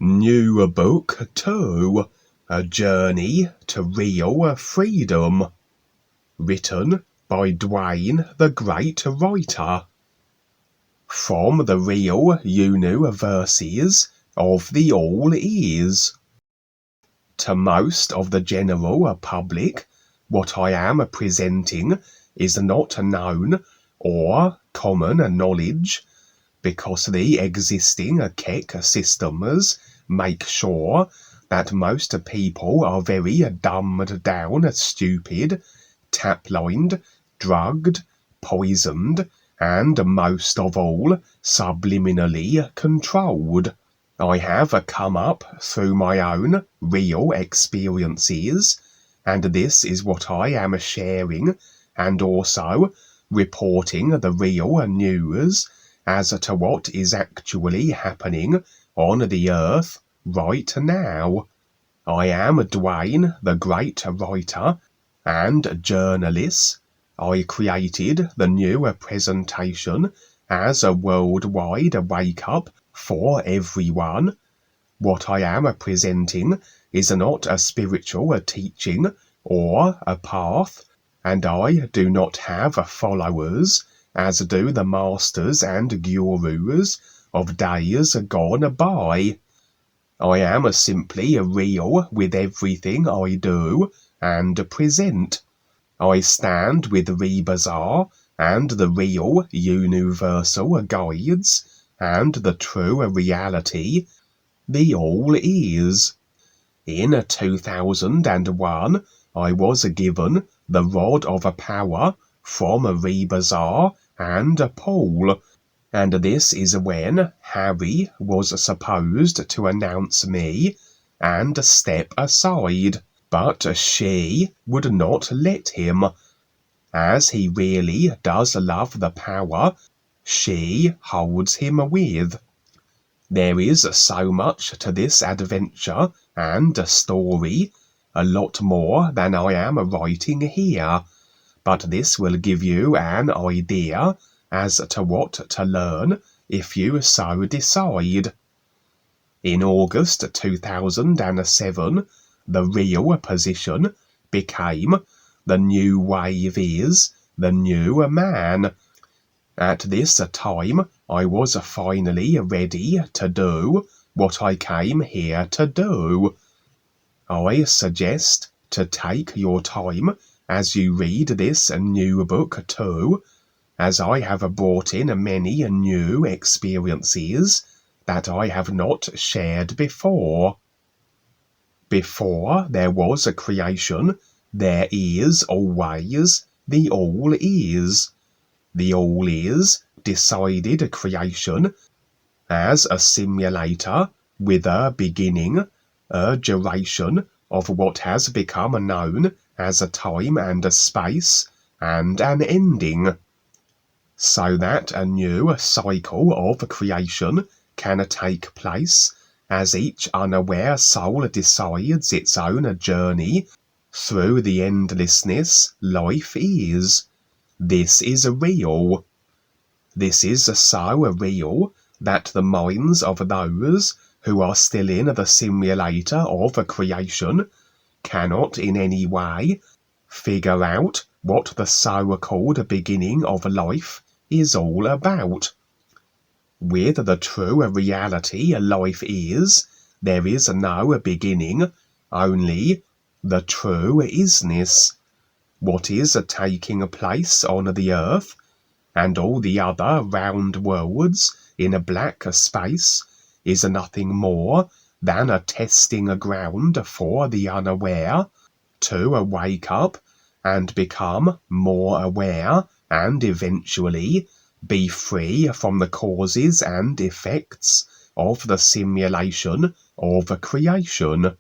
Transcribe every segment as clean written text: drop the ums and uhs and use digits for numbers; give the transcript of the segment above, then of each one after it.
NUBOOK 2, A Journey to Real Freedom. Written by Duane the Great Writer. From the real Unuversities of the All Is. To most of the general public, what I am presenting is not known or common knowledge, because the existing KEK systems make sure that most people are very dumbed down, stupid, tap-lined, drugged, poisoned, and most of all, subliminally controlled. I have come up through my own real experiences, and this is what I am sharing and also reporting the real news as to what is actually happening on the earth right now. I am Duane the Great Writer and journalist. I created the new presentation as a worldwide wake-up for everyone. What I am presenting is not a spiritual teaching or a path, and I do not have followers as do the masters and gurus of days gone by. I am simply real with everything I do and present. I stand with Rebazar and the real Universal guides and the true reality, the All Is. In 2001, I was given the rod of power from Rebazar and Paul, and this is when Harry was supposed to announce me and step aside, but she would not let him. As he really does love the power she holds him with. There is so much to this adventure and story, a lot more than I am writing here, but this will give you an idea as to what to learn if you so decide. In August 2007, the real position became the new wave is the new man. At this time, I was finally ready to do what I came here to do. I suggest to take your time as you read this new book too, as I have brought in many new experiences that I have not shared before. Before there was a creation, there is always the All Is. The All Is decided creation as a simulator with a beginning, a duration of what has become known as a time and a space, and an ending, so that a new cycle of creation can take place as each unaware soul decides its own journey through the endlessness life is. This is real. This is so real that the minds of those who are still in the simulator of creation cannot in any way figure out what the so-called beginning of life is all about. With the true reality life is, there is no beginning, only the true isness. What is taking place on the earth and all the other round worlds in a black space is nothing more than a testing ground for the unaware to wake up and become more aware and eventually be free from the causes and effects of the simulation of creation.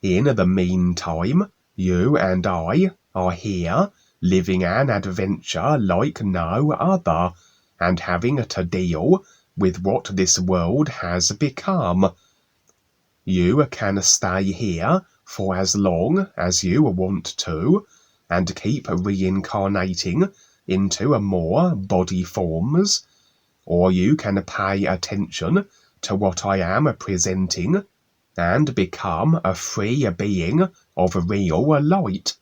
In the meantime, you and I are here living an adventure like no other and having to deal with what this world has become. You can stay here for as long as you want to and keep reincarnating into more body forms, or you can pay attention to what I am presenting and become a free being of real light,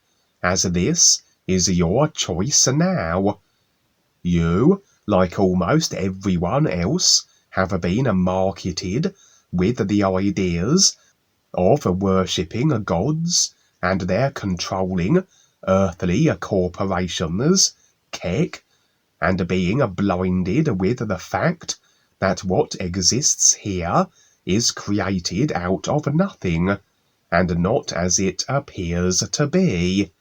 as this is your choice now. You, like almost everyone else, have been marketed with the ideas of worshipping gods and their controlling earthly corporations, kek, and being blinded with the fact that what exists here is created out of nothing, and not as it appears to be.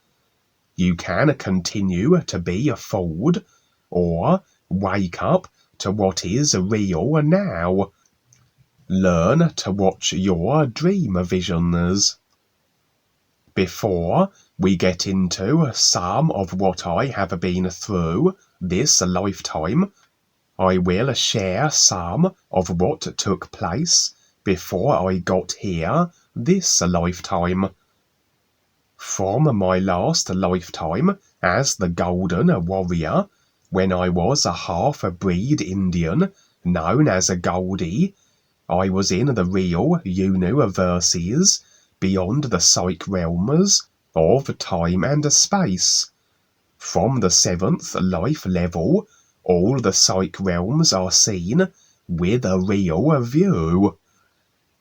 You can continue to be fooled, or wake up to what is real now. Learn to watch your dream visions. Before we get into some of what I have been through this lifetime, I will share some of what took place before I got here this lifetime. From my last lifetime as the Golden Warrior, when I was a half-breed Indian known as a Goldie, I was in the real Unuversities beyond the psych realms of time and space. From the 7th life level, all the psych realms are seen with a real view.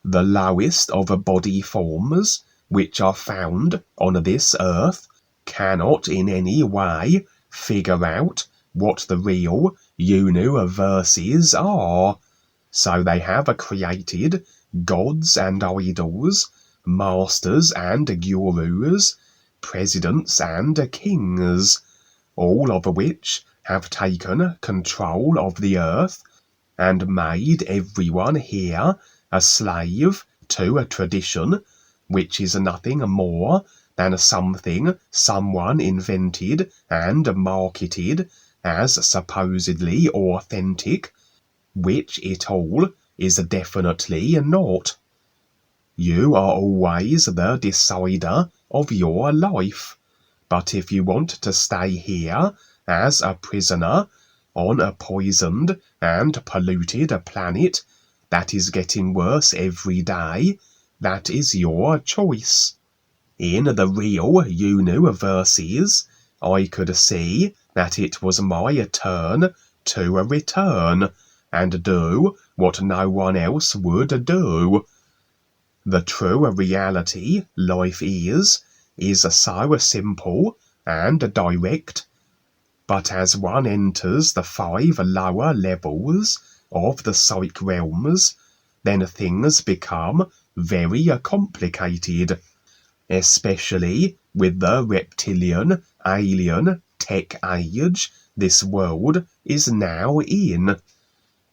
The lowest of body forms, which are found on this earth, cannot in any way figure out what the real Unuversities are, so they have created gods and idols, masters and gurus, presidents and kings, all of which have taken control of the earth and made everyone here a slave to a tradition which is nothing more than something someone invented and marketed as supposedly authentic, which it all is definitely not. You are always the decider of your life, but if you want to stay here as a prisoner on a poisoned and polluted planet that is getting worse every day, that is your choice. In the real Unuversities, I could see that it was my turn to return and do what no one else would do. The true reality life is so simple and direct, but as one enters the 5 lower levels of the psych realms, then things become very complicated, especially with the reptilian, alien, tech age this world is now in.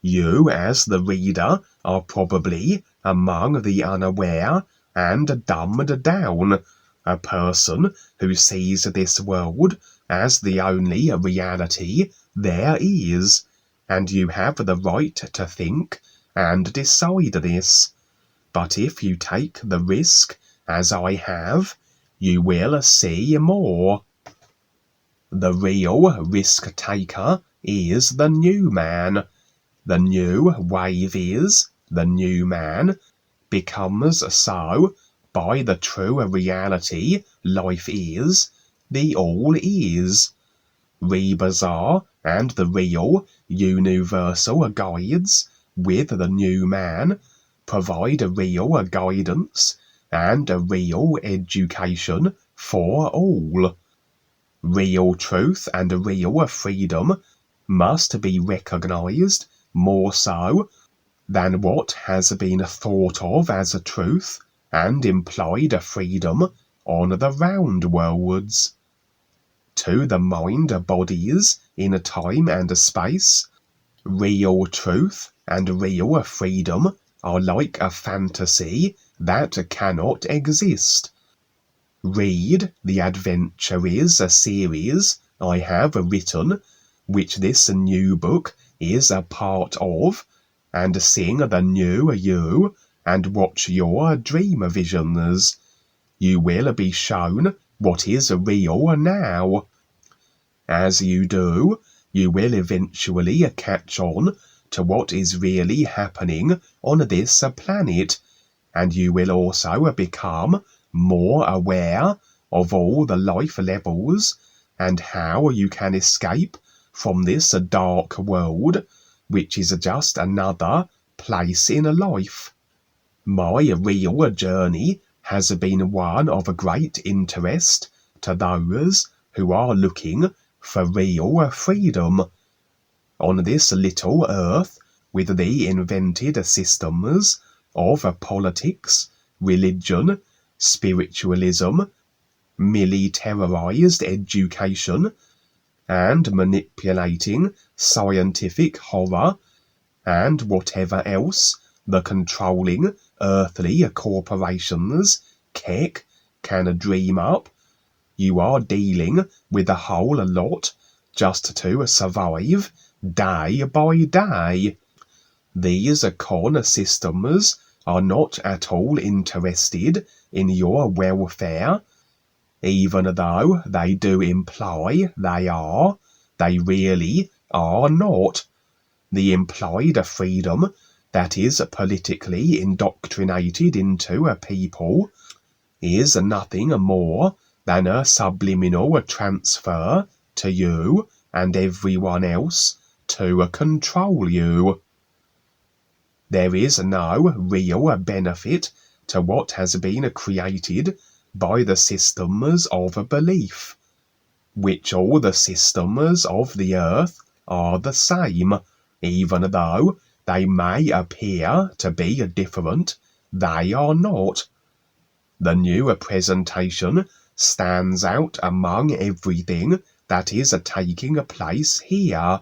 You, as the reader, are probably among the unaware and dumbed down, a person who sees this world as the only reality there is, and you have the right to think and decide this. But if you take the risk, as I have, you will see more. The real risk-taker is the new man. The new wave is, the new man becomes so by the true reality life is, the all is. Rebazar and the real Universal guides with the new man provide a real guidance and a real education for all. Real truth and real freedom must be recognized more so than what has been thought of as a truth and implied a freedom on the round worlds. To the mind bodies in time and space, real truth and real freedom are like a fantasy that cannot exist. Read the Adventures series I have written, which this new book is a part of, and sing the NUUU and watch your dream visions. You will be shown what is real now. As you do, you will eventually catch on to what is really happening on this planet, and you will also become more aware of all the life levels and how you can escape from this dark world, which is just another place in life. My real journey has been one of great interest to those who are looking for real freedom. On this little earth, with the invented systems of politics, religion, spiritualism, militarized education, and manipulating scientific horror, and whatever else the controlling earthly corporations, keck, can dream up, you are dealing with a whole lot just to survive day by day. These con systems are not at all interested in your welfare, even though they do imply they are. They really are not. The implied freedom that is politically indoctrinated into people is nothing more than a subliminal transfer to you and everyone else to control you. There is no real benefit to what has been created by the systems of belief, which all the systems of the earth are the same, even though they may appear to be different, they are not. The new presentation stands out among everything that is taking place here,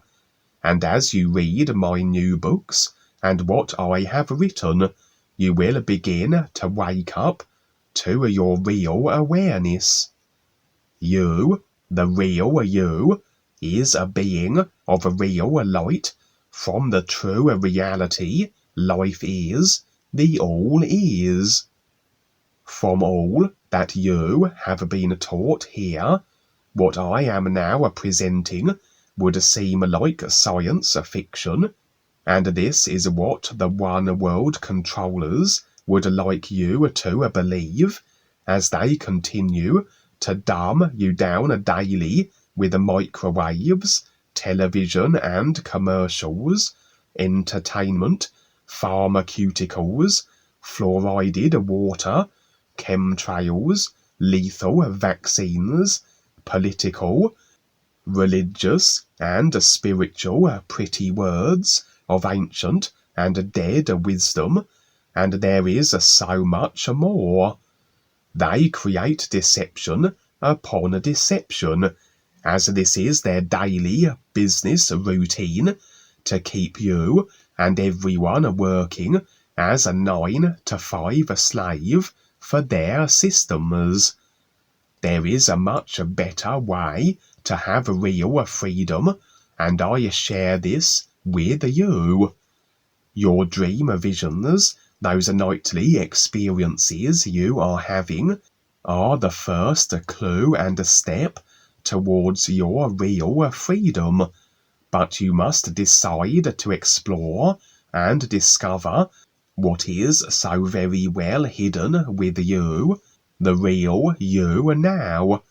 and as you read my new books and what I have written, you will begin to wake up to your real awareness. You, the real you, is a being of real light from the true reality life is, the all is. From all that you have been taught here, what I am now presenting would seem like science fiction, and this is what the WorldKontrollers would like you to believe, as they continue to dumb you down daily with microwaves, television and commercials, entertainment, pharmaceuticals, fluoridated water, chemtrails, lethal vaccines, political, religious and spiritual pretty words of ancient and dead wisdom, and there is so much more. They create deception upon deception, as this is their daily business routine, to keep you and everyone working as a 9-to-5 slave for their systems. There is a much better way to have real freedom, and I share this with you. Your dream visions, those nightly experiences you are having, are the first clue and step towards your real freedom, but you must decide to explore and discover what is so very well hidden with you, the real you now.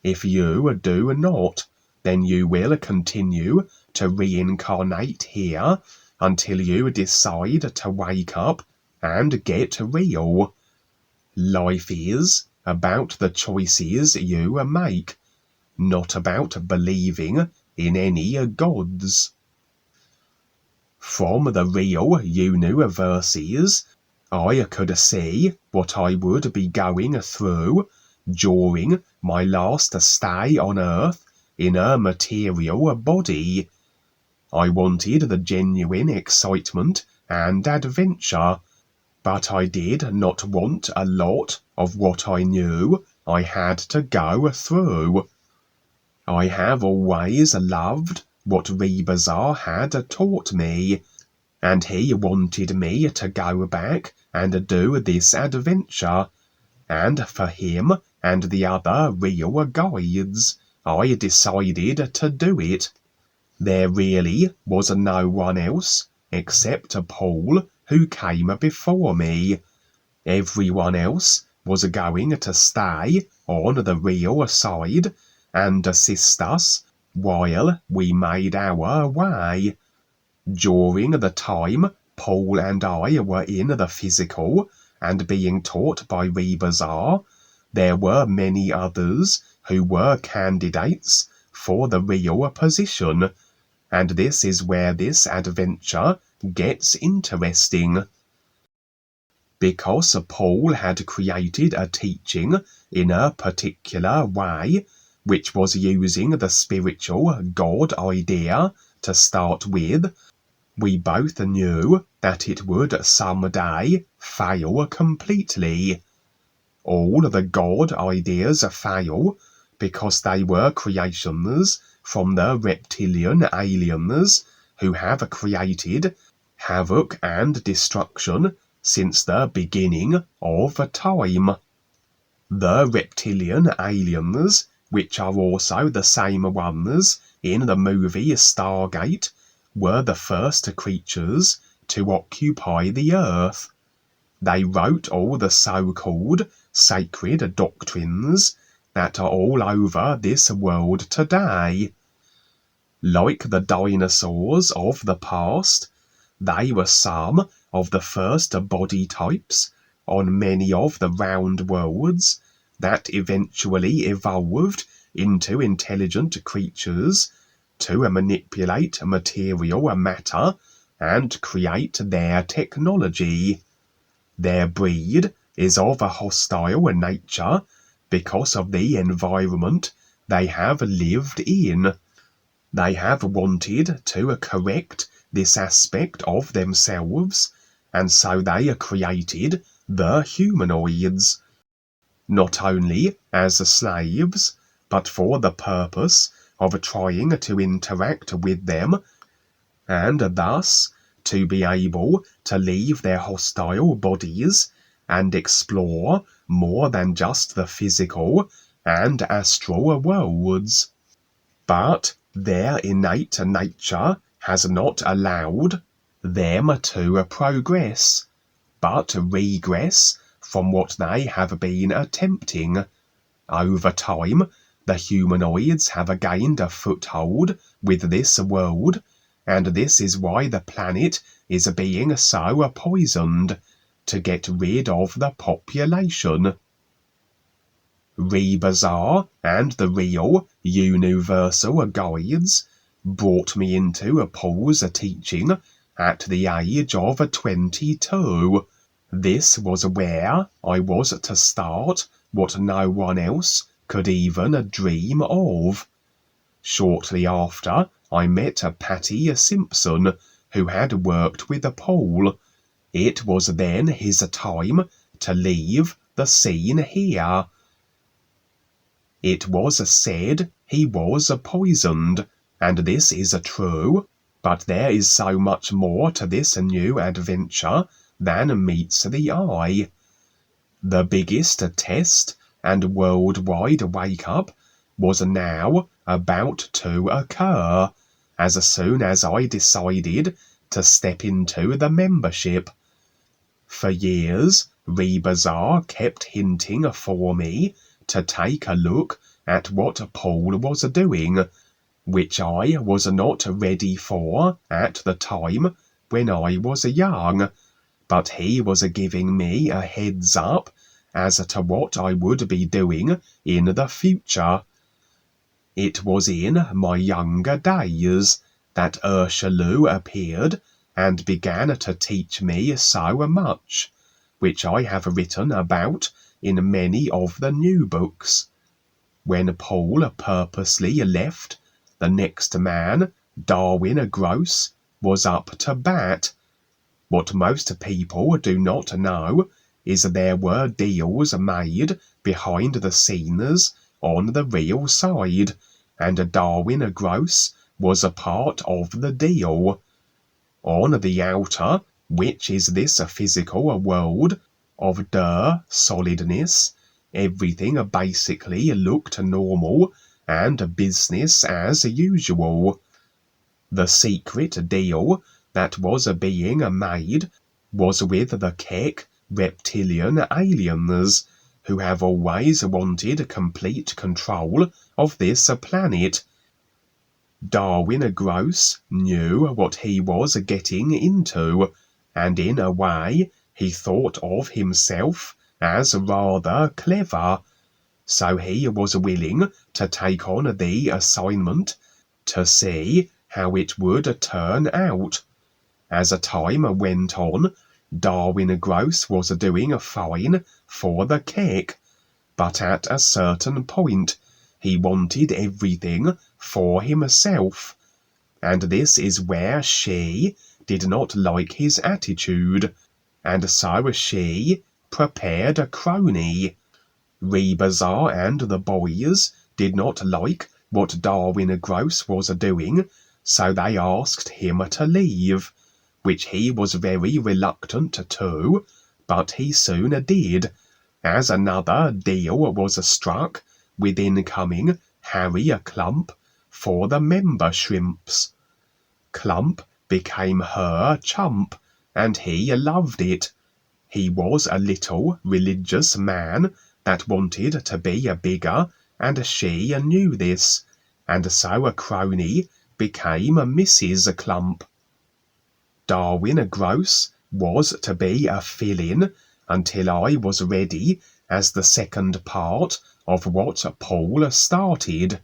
If you do not, then you will continue to reincarnate here until you decide to wake up and get real. Life is about the choices you make, not about believing in any gods. From the real Unuversities, I could see what I would be going through during my last stay on Earth in a material body. I wanted the genuine excitement and adventure, but I did not want a lot of what I knew I had to go through. I have always loved what Rebazar had taught me, and he wanted me to go back and do this adventure, and for him and the other real guides, I decided to do it. There really was no one else except Paul who came before me. Everyone else was going to stay on the real side and assist us while we made our way. During the time Paul and I were in the physical and being taught by Rebazar, there were many others who were candidates for the real position, and this is where this adventure gets interesting. Because Paul had created a teaching in a particular way, which was using the spiritual God idea to start with, we both knew that it would someday fail completely. All the God ideas fail because they were creations from the reptilian aliens who have created havoc and destruction since the beginning of time. The reptilian aliens, which are also the same ones in the movie Stargate, were the first creatures to occupy the earth. They wrote all the so-called sacred doctrines that are all over this world today. Like the dinosaurs of the past, they were some of the first body types on many of the round worlds that eventually evolved into intelligent creatures to manipulate material matter and create their technology. Their breed is of a hostile nature because of the environment they have lived in. They have wanted to correct this aspect of themselves, and so they created the humanoids, not only as slaves, but for the purpose of trying to interact with them, and thus to be able to leave their hostile bodies and explore more than just the physical and astral worlds. But their innate nature has not allowed them to progress, but regress from what they have been attempting. Over time, the humanoids have gained a foothold with this world, and this is why the planet is being so poisoned, to get rid of the population. Rebazar and the Real Universal Guides brought me into Paul's teaching at the age of 22. This was where I was to start what no one else could even dream of. Shortly after, I met Patty Simpson, who had worked with Paul. It was then his time to leave the scene here. It was said he was poisoned, and this is true, but there is so much more to this new adventure than meets the eye. The biggest test and worldwide wake-up was now about to occur, as soon as I decided to step into the membership. For years, Rebazar kept hinting for me to take a look at what Paul was doing, which I was not ready for at the time when I was young, but he was giving me a heads up as to what I would be doing in the future. It was in my younger days that Ursula appeared and began to teach me so much, which I have written about in many of the new books. When Paul purposely left, the next man, Darwin Gross, was up to bat. What most people do not know is there were deals made behind the scenes on the real side, and Darwin Gross was a part of the deal. On the outer, which is this physical world of solidness, everything basically looked normal and business as usual. The secret deal that was being made was with the Keck reptilian aliens, who have always wanted complete control of this planet. Darwin Gross knew what he was getting into, and in a way he thought of himself as rather clever, so he was willing to take on the assignment to see how it would turn out. As time went on, Darwin Gross was doing fine for the Keck, but at a certain point he wanted everything for himself, and this is where she did not like his attitude, and so she prepared a crony. Rebazar and the boys did not like what Darwin Gross was doing, so they asked him to leave, which he was very reluctant to, but he soon did, as another deal was struck with incoming Harry Clump for the member shrimps. Clump became her chump, and he loved it. He was a little religious man that wanted to be bigger, and she knew this, and so a crony became Mrs. Clump. Darwin Gross was to be a fill-in until I was ready as the second part of what Paul started.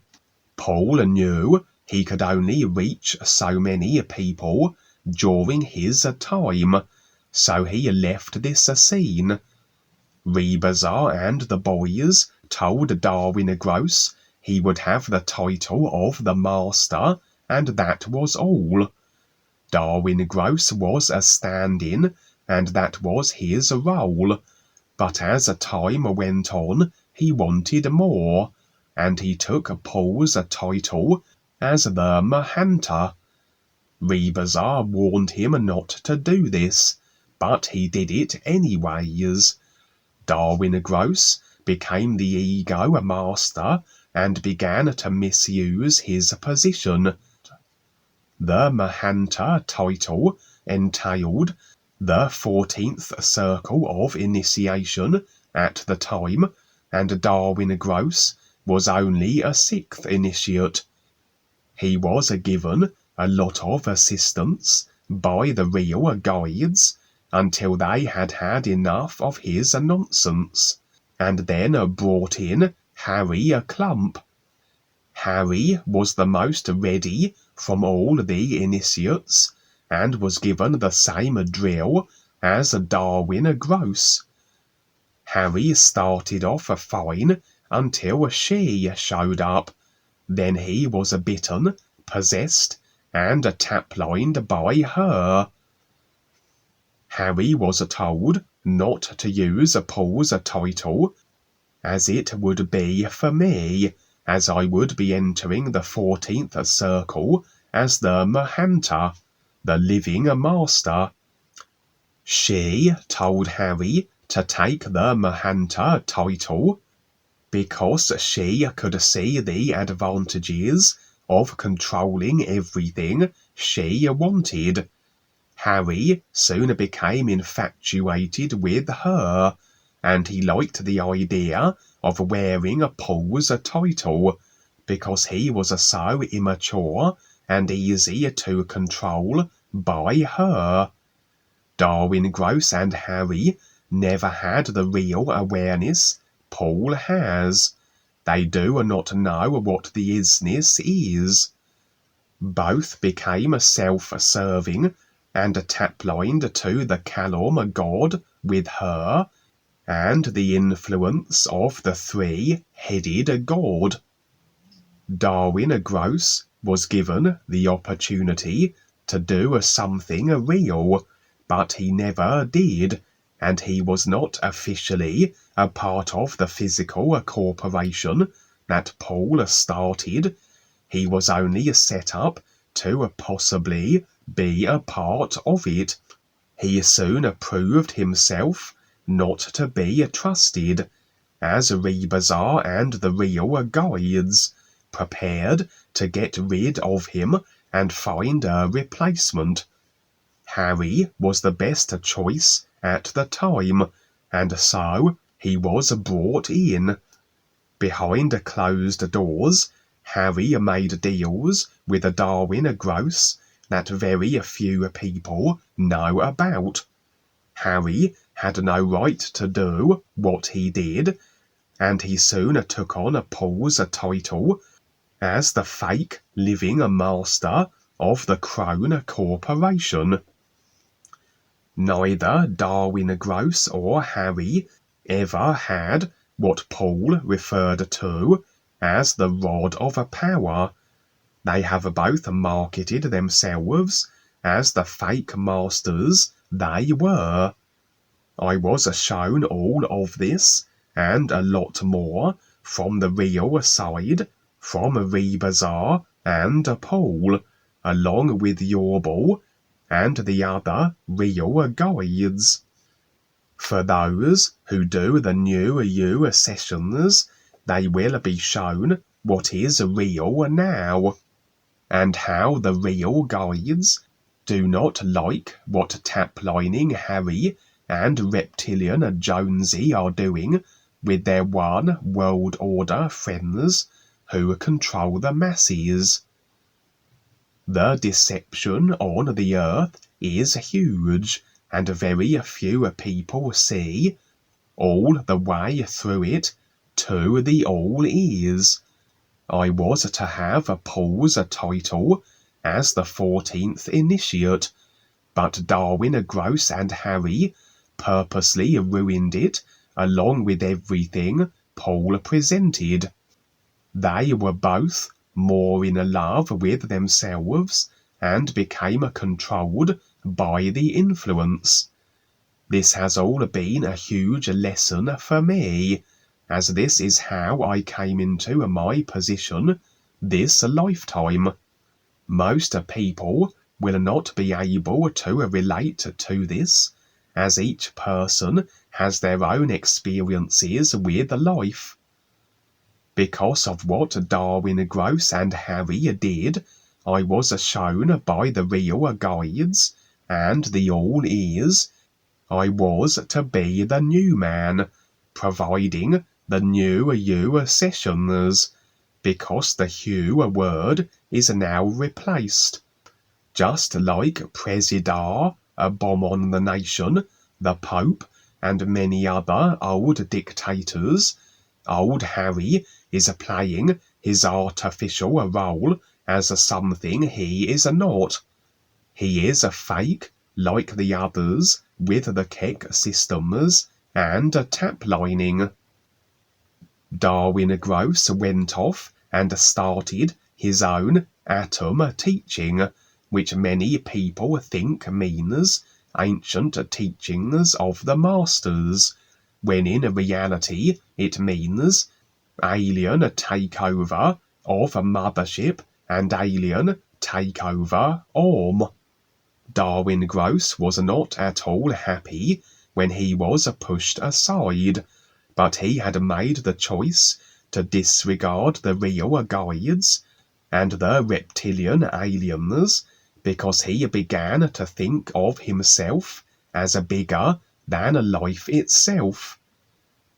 Paul knew he could only reach so many people during his time, so he left this scene. Rebazar and the boys told Darwin Gross he would have the title of the master, and that was all. Darwin Gross was a stand-in, and that was his role, but as time went on he wanted more, and he took Paul's title as the Mahanta. Rebazar warned him not to do this, but he did it anyways. Darwin Gross became the ego master and began to misuse his position. The Mahanta title entailed the 14th circle of initiation at the time, and Darwin Gross was only a 6th initiate. He was given a lot of assistance by the RealGuides until they had had enough of his nonsense, and then brought in Harry Clump. Harry was the most ready from all the initiates, and was given the same drill as Darwin Gross. Harry started off fine until she showed up. Then he was bitten, possessed, and taplined by her. Harry was told not to use Paul's title, as it would be for me, as I would be entering the 14th circle as the Mahanta, the living master. She told Harry to take the Mahanta title because she could see the advantages of controlling everything she wanted. Harry soon became infatuated with her, and he liked the idea of wearing Paul's title because he was so immature and easy to control by her. Darwin Gross and Harry never had the real awareness Paul has. They do not know what the isness is. Both became self-serving and taplined to the Calum god with her, and the influence of the three-headed god. Darwin Gross was given the opportunity to do something real, but he never did, and he was not officially a part of the physical corporation that Paul started. He was only set up to possibly be a part of it. He soon proved himself not to be trusted, as Rebazar and the RealGuides prepared to get rid of him and find a replacement. Harry was the best choice at the time, and so he was brought in. Behind closed doors, Harry made deals with Darwin Gross that very few people know about. Harry had no right to do what he did, and he soon took on Paul's title as the fake living master of the Crown Corporation. Neither Darwin Gross or Harry ever had what Paul referred to as the rod of power. They have both marketed themselves as the fake masters they were. I was shown all of this and a lot more from the real side, from Rebazar and Paul, along with Your and the other RealGuides. For those who do the NUUU sessions, they will be shown what is real now, and how the RealGuides do not like what taplining Harry and reptilian Jonesy are doing with their one world order friends who control the masses. The deception on the earth is huge, and very few people see, all the way through it, to the all is. I was to have Paul's title as the 14th initiate, but Darwin Gross and Harry purposely ruined it along with everything Paul presented. They were both more in love with themselves and became controlled by the influence. This has all been a huge lesson for me, as this is how I came into my position this lifetime. Most people will not be able to relate to this, as each person has their own experiences with life. Because of what Darwin Gross and Harry did, I was shown by the RealGuides and the all is I was to be the new man, providing the NUUU sessions, because the Hugh word is now replaced. Just like President, a bomb on the nation, the Pope, and many other old dictators, old Harry is playing his artificial role as something he is not. He is a fake, like the others, with the keck systems and taplining. Darwin Gross went off and started his own atom teaching, which many people think means ancient teachings of the masters, when in reality it means alien takeover of mothership and alien takeover OM. Darwin Gross was not at all happy when he was pushed aside, but he had made the choice to disregard the RealGuides and the reptilian aliens because he began to think of himself as bigger than life itself.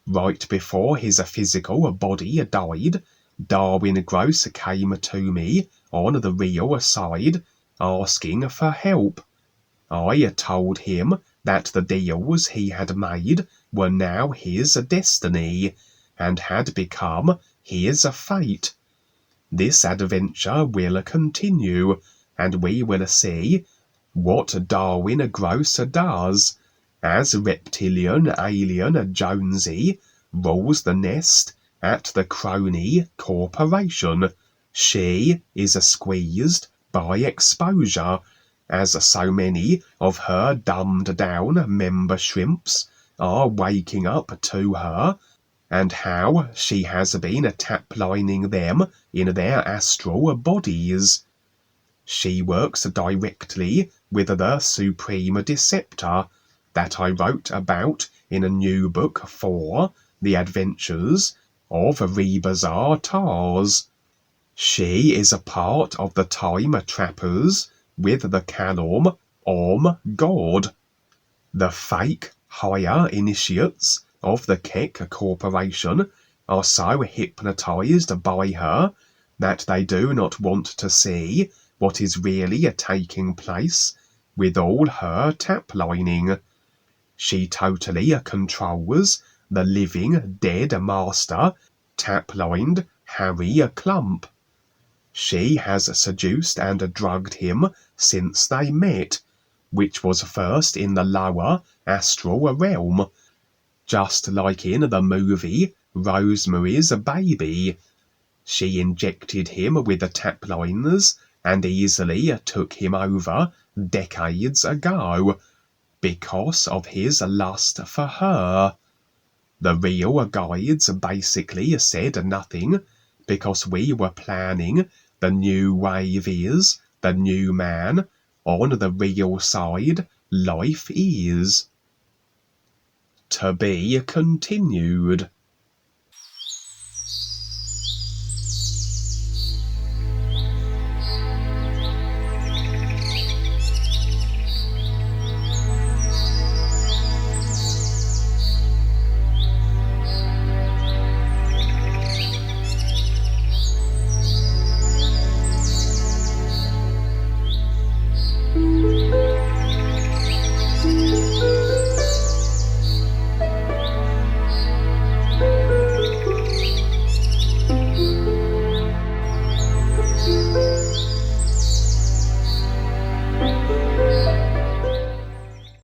Right before his physical body died, Darwin Gross came to me on the real side asking for help. I told him that the deals he had made were now his destiny and had become his fate. This adventure will continue, and we will see what Darwin Gross does, as reptilian alien Jonesy rules the nest at the Crony Corporation. She is squeezed by exposure, as so many of her dumbed-down member shrimps are waking up to her, and how she has been taplining them in their astral bodies. She works directly with the Supreme Deceptor that I wrote about in a new book for The Adventures of Rebazar Tars. She is a part of the time trappers with the Kalom God. The fake higher initiates of the Keck Corporation are so hypnotized by her that they do not want to see what is really taking place with all her taplining. She totally controls the living dead master, taplined Harry Clump. She has seduced and drugged him since they met, which was first in the lower astral realm, just like in the movie Rosemary's Baby. She injected him with the taplines and easily took him over decades ago because of his lust for her. The real guides basically said nothing because we were planning the new wave is the new man. On the real side, life is. To be continued.